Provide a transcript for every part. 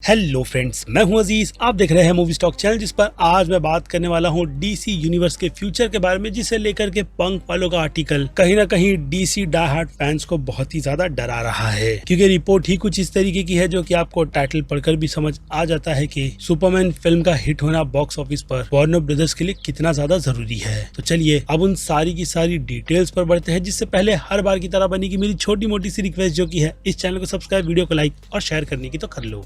Hello friends, मैं हूं अजीज। आप देख रहे हैं मूवी स्टॉक चैनल, जिस पर आज मैं बात करने वाला हूं डीसी यूनिवर्स के फ्यूचर के बारे में, जिसे लेकर के पंख वालों का आर्टिकल कहीं ना कहीं डीसी डाई हार्ड फैंस को बहुत ही ज्यादा डरा रहा है। क्योंकि रिपोर्ट ही कुछ इस तरीके की है जो कि आपको टाइटल पढ़कर भी समझ आ जाता है कि सुपरमैन फिल्म का हिट होना बॉक्स ऑफिस पर वार्नर ब्रदर्स के लिए कितना ज्यादा जरूरी है। तो चलिए अब उन सारी की सारी डिटेल्स पर बढ़ते हैं। जिससे पहले हर बार की तरह बनेगी मेरी छोटी मोटी सी रिक्वेस्ट, जो की है इस चैनल को सब्सक्राइब, वीडियो को लाइक और शेयर करने की तो कर लो।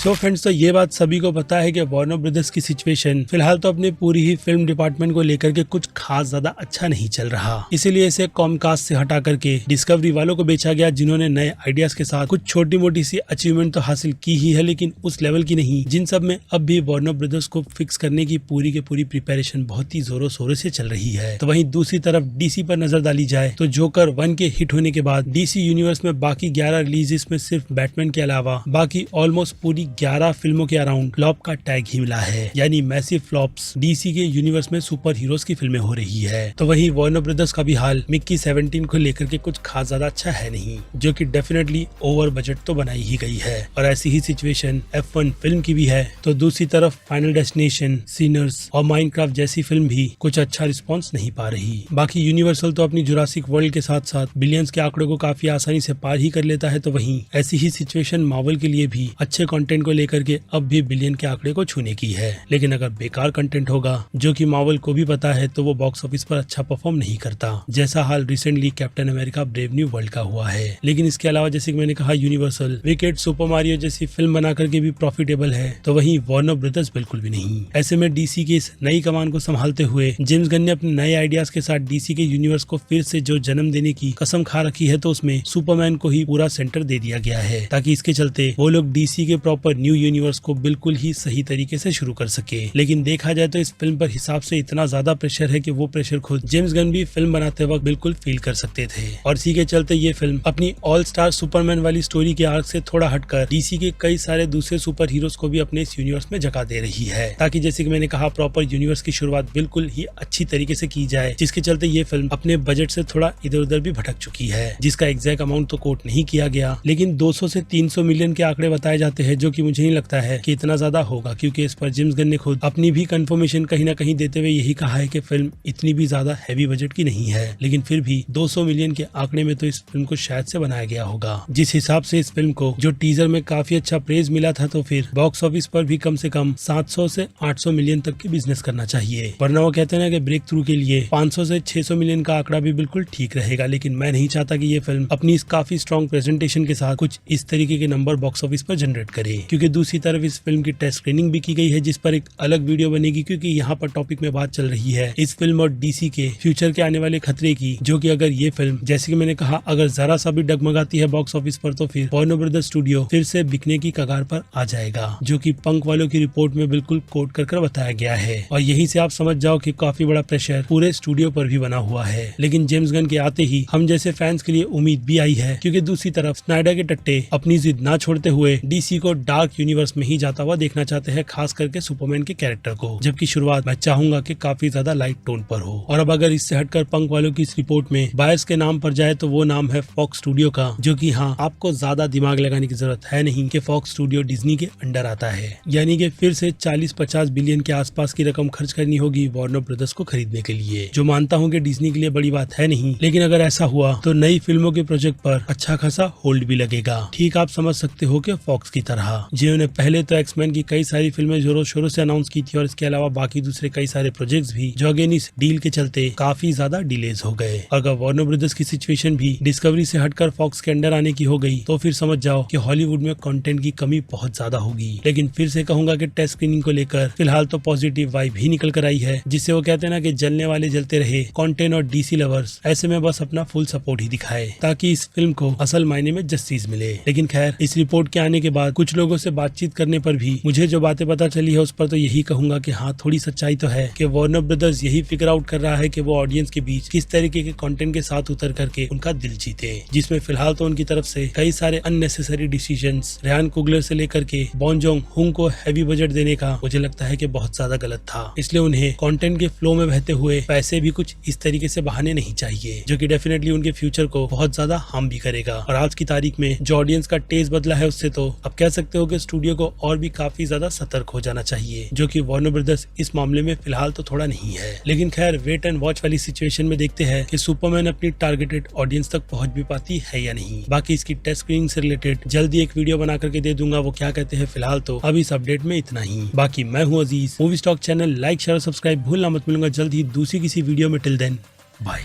तो फ्रेंड्स, तो ये बात सभी को पता है कि वार्नर ब्रदर्स की सिचुएशन फिलहाल तो अपने पूरी ही फिल्म डिपार्टमेंट को लेकर के कुछ खास ज्यादा अच्छा नहीं चल रहा। इसीलिए इसे कॉमकास्ट से हटा करके डिस्कवरी वालों को बेचा गया, जिन्होंने नए आइडियाज के साथ कुछ छोटी मोटी सी अचीवमेंट तो हासिल की ही है, लेकिन उस लेवल की नहीं जिन सब में अब भी वार्नर ब्रदर्स को फिक्स करने की पूरी के पूरी प्रिपेरेशन बहुत ही जोरों शोरों से चल रही है। तो वहीं दूसरी तरफ डीसी पर नजर डाली जाए तो जोकर 1 के हिट होने के बाद डीसी यूनिवर्स में बाकी 11 रिलीजेस में सिर्फ बैटमैन के अलावा बाकी ऑलमोस्ट पूरी 11 फिल्मों के अराउंड फ्लॉप का टैग ही मिला है। यानी मैसिव फ्लॉप्स डीसी के यूनिवर्स में सुपर हीरोज की फिल्में हो रही है। तो वहीं वार्नर ब्रदर्स का भी हाल मिक्की 17 को लेकर के कुछ खास ज्यादा अच्छा है नहीं, जो कि डेफिनेटली ओवर बजट तो बनाई ही गई है। और ऐसी ही सिचुएशन F1 फिल्म की भी है। तो दूसरी तरफ फाइनल डेस्टिनेशन, सिनर्स और माइनक्राफ्ट जैसी फिल्म भी कुछ अच्छा रिस्पॉन्स नहीं पा रही। बाकी यूनिवर्सल तो अपनी जुरासिक वर्ल्ड के साथ साथ बिलियंस के आंकड़ों को काफी आसानी से पार ही कर लेता है। तो वहीं ऐसी ही सिचुएशन मार्वल के लिए भी अच्छे कंटेंट को लेकर के अब भी बिलियन के आंकड़े को छूने की है। लेकिन अगर बेकार कंटेंट होगा, जो कि मार्वल को भी पता है, तो वो बॉक्स ऑफिस पर अच्छा परफॉर्म नहीं करता, जैसा हाल recently Captain America Brave New World का हुआ है। लेकिन इसके अलावा जैसे कि मैंने कहा, यूनिवर्सल विकेट, सुपर मारियो जैसी फिल्म बना करके भी प्रॉफिटेबल है। तो वहीं वार्नर ब्रदर्स बिल्कुल भी नहीं। ऐसे में डीसी की इस नई कमान को संभालते हुए जेम्स गन ने अपने नए आइडियाज के साथ डीसी के यूनिवर्स को फिर से जो जन्म देने की कसम खा रखी है, तो उसमें सुपरमैन को ही पूरा सेंटर दे दिया गया है, ताकि इसके चलते वो लोग डीसी के प्रॉपर न्यू यूनिवर्स को बिल्कुल ही सही तरीके से शुरू कर सके। लेकिन देखा जाए तो इस फिल्म पर हिसाब से इतना ज्यादा प्रेशर है कि वो प्रेशर खुद जेम्स गन भी फिल्म बनाते वक्त बिल्कुल फील कर सकते थे। और इसी के चलते ये फिल्म अपनी ऑल स्टार सुपरमैन वाली स्टोरी के आर्क से थोड़ा हटकर डीसी के कई सारे दूसरे सुपर हीरोज को भी अपने इस यूनिवर्स में जगह दे रही है, ताकि जैसे कि मैंने कहा, प्रॉपर यूनिवर्स की शुरुआत बिल्कुल ही अच्छी तरीके से की जाए। जिसके चलते ये फिल्म अपने बजट से थोड़ा इधर उधर भी भटक चुकी है, जिसका एग्जैक्ट अमाउंट तो कोट नहीं किया गया, लेकिन 200 से 300 मिलियन के आंकड़े बताए जाते हैं, जो कि मुझे नहीं लगता है कि इतना ज्यादा होगा। क्योंकि इस पर जेम्स गन ने खुद अपनी भी कंफर्मेशन कहीं ना कहीं देते हुए यही कहा है कि फिल्म इतनी भी ज्यादा हैवी बजट की नहीं है। लेकिन फिर भी 200 मिलियन के आंकड़े में तो इस फिल्म को शायद से बनाया गया होगा। जिस हिसाब से इस फिल्म को जो टीजर में काफी अच्छा प्रेज मिला था, तो फिर बॉक्स ऑफिस पर भी कम से कम 700 से 800 मिलियन तक की बिजनेस करना चाहिए। वरना वो कहते हैं कि ब्रेक थ्रू के लिए 500 से 600 मिलियन का आंकड़ा भी बिल्कुल ठीक रहेगा। लेकिन मैं नहीं चाहता कि ये फिल्म अपनी इस काफी स्ट्रॉन्ग प्रेजेंटेशन के साथ कुछ इस तरीके के नंबर बॉक्स ऑफिस पर जनरेट करे। क्योंकि दूसरी तरफ इस फिल्म की टेस्ट स्क्रीनिंग भी की गई है, जिस पर एक अलग वीडियो बनेगी। क्योंकि यहाँ पर टॉपिक में बात चल रही है इस फिल्म और डीसी के फ्यूचर के आने वाले खतरे की, जो कि अगर ये फिल्म, जैसे कि मैंने कहा, अगर जरा सा भी डगमगाती है बॉक्स ऑफिस पर, तो फिर वार्नर ब्रदर्स स्टूडियो फिर से बिकने की कगार पर आ जाएगा, जो कि पंख वालों की रिपोर्ट में बिल्कुल कोट कर बताया गया है। और यहीं से आप समझ जाओ कि काफी बड़ा प्रेशर पूरे स्टूडियो पर भी बना हुआ है। लेकिन जेम्स गन के आते ही हम जैसे फैंस के लिए उम्मीद भी आई है, क्योंकि दूसरी तरफ स्नाइडर के टट्टे अपनी जिद ना छोड़ते हुए डीसी को डार्क यूनिवर्स में ही जाता हुआ देखना चाहते हैं, खास करके सुपरमैन के कैरेक्टर को। जबकि शुरुआत मैं चाहूंगा कि काफी ज्यादा लाइट टोन पर हो। और अब अगर इससे हटकर पंख वालों की इस रिपोर्ट में बायस के नाम पर जाए, तो वो नाम है फॉक्स स्टूडियो का, जो कि हाँ, आपको ज्यादा दिमाग लगाने की जरूरत है नहीं कि फॉक्स स्टूडियो डिज्नी के अंडर आता है। यानी कि फिर से 40-50 बिलियन के आसपास की रकम खर्च करनी होगी वार्नर ब्रदर्स को खरीदने के लिए, जो मानता हूँ कि डिज्नी के लिए बड़ी बात है नहीं। लेकिन अगर ऐसा हुआ तो नई फिल्मों के प्रोजेक्ट पर अच्छा खासा होल्ड भी लगेगा। ठीक आप समझ सकते हो कि फॉक्स की तरह, जिन्होंने पहले तो एक्समैन की कई सारी फिल्में जोरों शोरों से अनाउंस की थी, और इसके अलावा बाकी दूसरे कई सारे प्रोजेक्ट्स भी, जो अगेन इस डील के चलते काफी ज्यादा डिलेज हो गए। अगर वार्नर ब्रदर्स की सिचुएशन भी डिस्कवरी से हटकर फॉक्स के अंडर आने की हो गई, तो फिर समझ जाओ कि हॉलीवुड में कंटेंट की कमी बहुत ज्यादा होगी। लेकिन फिर से कहूंगा कि टेस्ट स्क्रीनिंग को लेकर फिलहाल तो पॉजिटिव वाइब ही निकल कर आई है, जिससे वो कहते हैं ना कि जलने वाले जलते रहे, कंटेंट और डीसी लवर्स ऐसे में बस अपना फुल सपोर्ट ही दिखाए, ताकि इस फिल्म को असल मायने में जस्टिस मिले। लेकिन खैर, इस रिपोर्ट के आने के बाद कुछ लोगों लोगों से बातचीत करने पर भी मुझे जो बातें पता चली है उस पर तो यही कहूंगा कि हाँ, थोड़ी सच्चाई तो है कि वार्नर ब्रदर्स यही फिगर आउट कर रहा है कि वो ऑडियंस के बीच किस तरीके के कंटेंट के साथ उतर करके उनका दिल जीते, जिसमें फिलहाल तो उनकी तरफ से कई सारे अननेसेसरी डिसीजंस, रेहान कुगलर से लेकर के बॉन जोंग हुंग को हैवी बजट देने का मुझे लगता है कि बहुत ज्यादा गलत था। इसलिए उन्हें कंटेंट के फ्लो में बहते हुए पैसे भी कुछ इस तरीके से बहाने नहीं चाहिए, जो कि डेफिनेटली उनके फ्यूचर को बहुत ज्यादा हार्म भी करेगा। और आज की तारीख में जो ऑडियंस का टेस्ट बदला है उससे तो अब कह सकते हो कि स्टूडियो को और भी काफी ज्यादा सतर्क हो जाना चाहिए, जो कि वार्नर ब्रदर्स इस मामले में फिलहाल तो थोड़ा नहीं है। लेकिन खैर, वेट एंड वॉच वाली सिचुएशन में देखते हैं कि सुपरमैन अपनी टारगेटेड ऑडियंस तक पहुंच भी पाती है या नहीं। बाकी इसकी टेस्ट स्क्रीनिंग से रिलेटेड जल्दी एक वीडियो बना करके दे दूंगा, वो क्या कहते हैं। फिलहाल तो अब इस अपडेट में इतना ही। बाकी मैं हूँ Aziz, movie stock channel like share subscribe भूलना मत। मिलूंगा जल्द ही दूसरी किसी वीडियो में। Till then bye.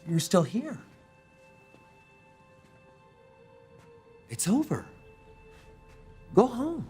You're still here. It's over. Go home.